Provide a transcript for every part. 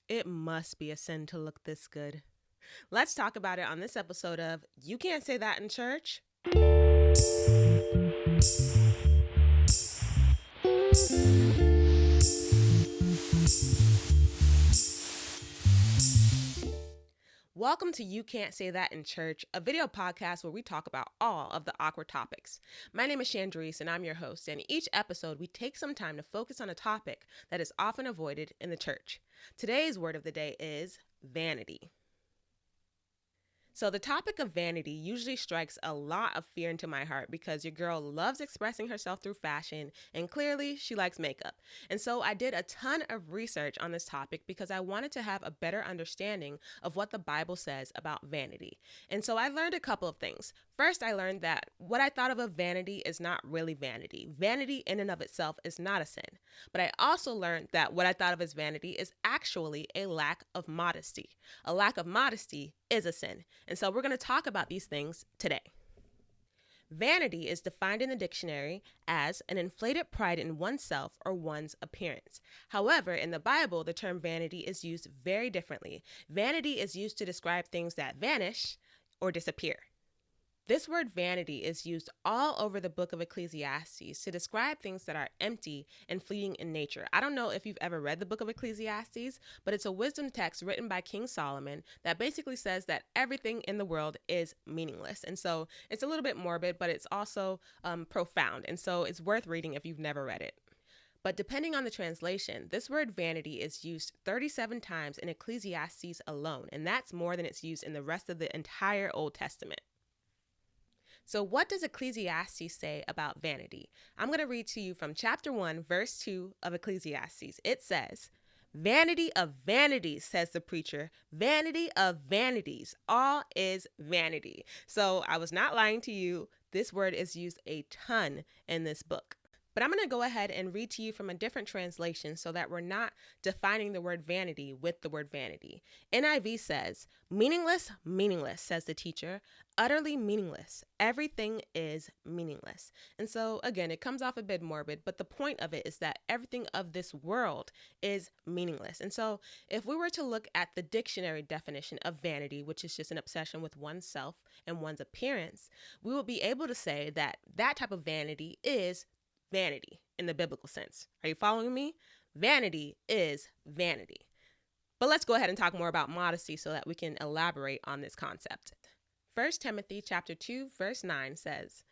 It must be a sin to look this good. Let's talk about it on this episode of You Can't Say That in Church. Welcome to You Can't Say That in Church, a video podcast where we talk about all of the awkward topics. My name is Chandrese and I'm your host, and each episode we take some time to focus on a topic that is often avoided in the church. Today's word of the day is vanity. So the topic of vanity usually strikes a lot of fear into my heart because your girl loves expressing herself through fashion, and clearly she likes makeup. And so I did a ton of research on this topic because I wanted to have a better understanding of what the Bible says about vanity. And so I learned a couple of things. First, I learned that what I thought of a vanity is not really vanity. Vanity in and of itself is not a sin. But I also learned that what I thought of as vanity is actually a lack of modesty. A lack of modesty is a sin. And so we're going to talk about these things today. Vanity is defined in the dictionary as an inflated pride in oneself or one's appearance. However, in the Bible, the term vanity is used very differently. Vanity is used to describe things that vanish or disappear. This word vanity is used all over the book of Ecclesiastes to describe things that are empty and fleeting in nature. I don't know if you've ever read the book of Ecclesiastes, but it's a wisdom text written by King Solomon that basically says that everything in the world is meaningless. And so it's a little bit morbid, but it's also profound. And so it's worth reading if you've never read it. But depending on the translation, this word vanity is used 37 times in Ecclesiastes alone, and that's more than it's used in the rest of the entire Old Testament. So what does Ecclesiastes say about vanity? I'm going to read to you from chapter 1, verse 2 of Ecclesiastes. It says, "Vanity of vanities, says the preacher, vanity of vanities, all is vanity." So I was not lying to you. This word is used a ton in this book. But I'm going to go ahead and read to you from a different translation so that we're not defining the word vanity with the word vanity. NIV says, "Meaningless, meaningless, says the teacher, utterly meaningless. Everything is meaningless." And so, again, it comes off a bit morbid, but the point of it is that everything of this world is meaningless. And so, if we were to look at the dictionary definition of vanity, which is just an obsession with oneself and one's appearance, we will be able to say that that type of vanity is vanity in the biblical sense. Are you following me? Vanity is vanity. But let's go ahead and talk more about modesty so that we can elaborate on this concept. 1 Timothy chapter 2, verse 9 says,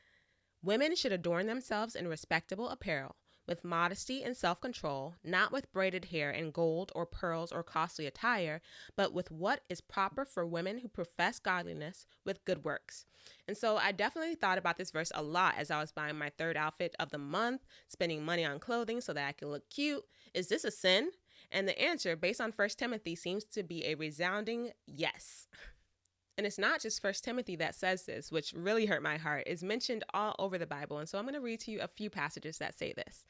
"Women should adorn themselves in respectable apparel, with modesty and self-control, not with braided hair and gold or pearls or costly attire, but with what is proper for women who profess godliness with good works." And so I definitely thought about this verse a lot as I was buying my third outfit of the month, spending money on clothing so that I could look cute. Is this a sin? And the answer, based on 1 Timothy, seems to be a resounding yes. And it's not just 1 Timothy that says this, which really hurt my heart. It's mentioned all over the Bible. And so I'm going to read to you a few passages that say this.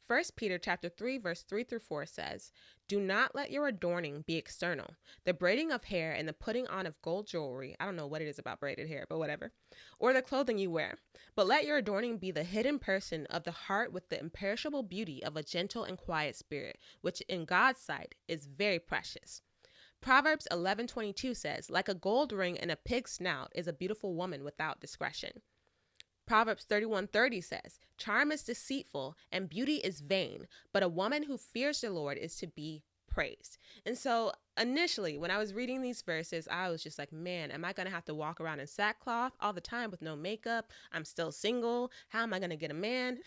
1 Peter chapter 3, verse 3 through 4 says, "Do not let your adorning be external, the braiding of hair and the putting on of gold jewelry," I don't know what it is about braided hair, but whatever, "or the clothing you wear. But let your adorning be the hidden person of the heart with the imperishable beauty of a gentle and quiet spirit, which in God's sight is very precious." Proverbs 11:22 says, "Like a gold ring in a pig's snout is a beautiful woman without discretion." Proverbs 31:30 says, "Charm is deceitful and beauty is vain, but a woman who fears the Lord is to be praised." And so initially, when I was reading these verses, I was just like, man, am I going to have to walk around in sackcloth all the time with no makeup? I'm still single. How am I going to get a man?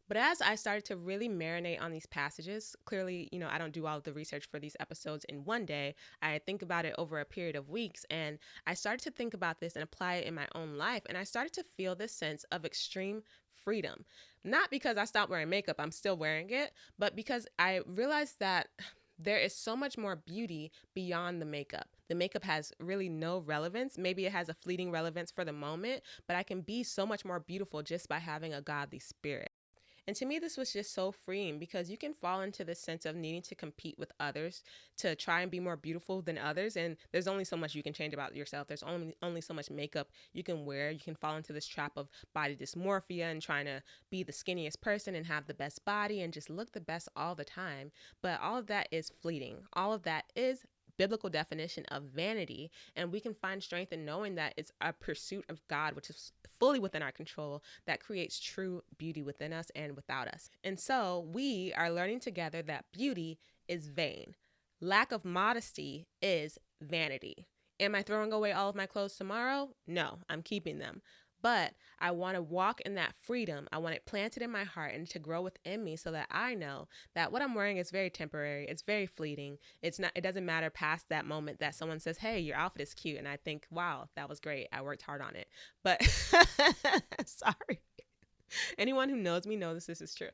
But as I started to really marinate on these passages, clearly, I don't do all of the research for these episodes in one day. I think about it over a period of weeks, and I started to think about this and apply it in my own life. And I started to feel this sense of extreme freedom, not because I stopped wearing makeup, I'm still wearing it, but because I realized that there is so much more beauty beyond the makeup. The makeup has really no relevance. Maybe it has a fleeting relevance for the moment, but I can be so much more beautiful just by having a godly spirit. And to me, this was just so freeing because you can fall into this sense of needing to compete with others to try and be more beautiful than others. And there's only so much you can change about yourself. There's only so much makeup you can wear. You can fall into this trap of body dysmorphia and trying to be the skinniest person and have the best body and just look the best all the time. But all of that is fleeting. All of that is biblical definition of vanity, and we can find strength in knowing that it's a pursuit of God, which is fully within our control, that creates true beauty within us and without us. And so we are learning together that beauty is vain. Lack of modesty is vanity. Am I throwing away all of my clothes tomorrow? No, I'm keeping them. But I want to walk in that freedom. I want it planted in my heart and to grow within me so that I know that what I'm wearing is very temporary. It's very fleeting. It doesn't matter past that moment that someone says, hey, your outfit is cute. And I think, wow, that was great. I worked hard on it. But sorry. Anyone who knows me knows this is true.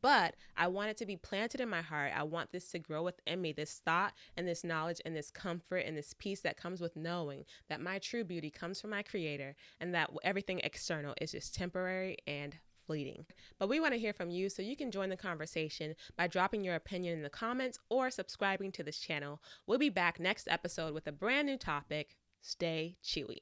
But I want it to be planted in my heart. I want this to grow within me, this thought and this knowledge and this comfort and this peace that comes with knowing that my true beauty comes from my Creator and that everything external is just temporary and fleeting. But we want to hear from you, so you can join the conversation by dropping your opinion in the comments or subscribing to this channel. We'll be back next episode with a brand new topic. Stay chewy.